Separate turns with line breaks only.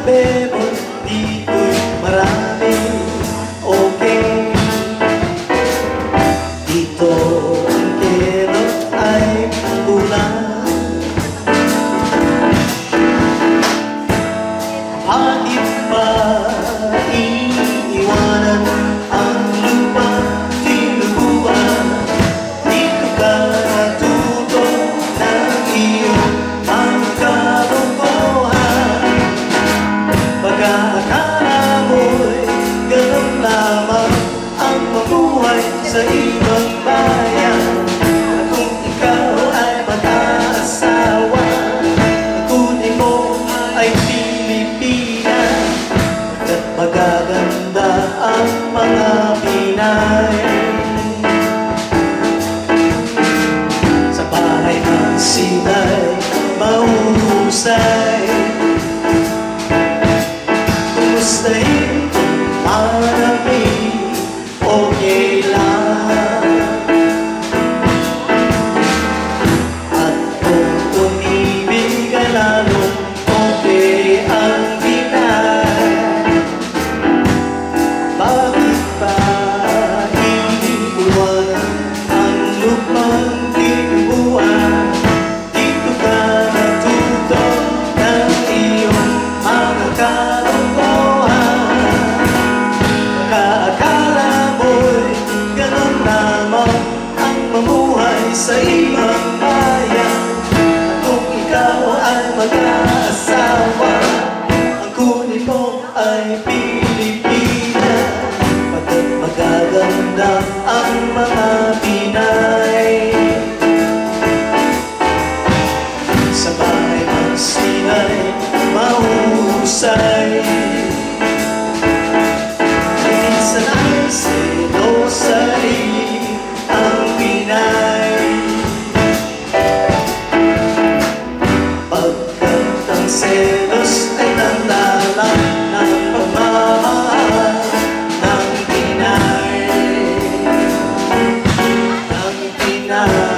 bebon, dito'y marami. Okay, dito ang kerot ay kulang. Bakit ba iiwanan ang lupa tinubuan? Dito ka natuto ng iyong ang kalokohan. Pag-aakala mo'y ganun lamang ang mabuhay sa ibang bayan. At kung ikaw ay mag-aasawa, ang kunin mo ay Pilipinas. At magaganda ang mga Pinay. Sa bahay ng sila'y mahusay. Kumustahin malamig, okay lang. At kung tumibig ka lalong, okay ang Pinay. Bakit ba iniiwanan ang lupang tinubuan? Dito ka natuto ng iyong mga kalokohan. Pagkaakala mo'y ganun lamang ang mamuhay sa ibang bayan. At kung ikaw ay mag-aasawa, ang kunin mo ay Pilipinas. Pagkat magaganda ang mga Pinay. Sa bahay ng sila'y mahusay. Minsan ay selosay ang Pinay. Pagkat ang selos ay nandalang ng pagmamahal ng Pinay. Ng Pinay.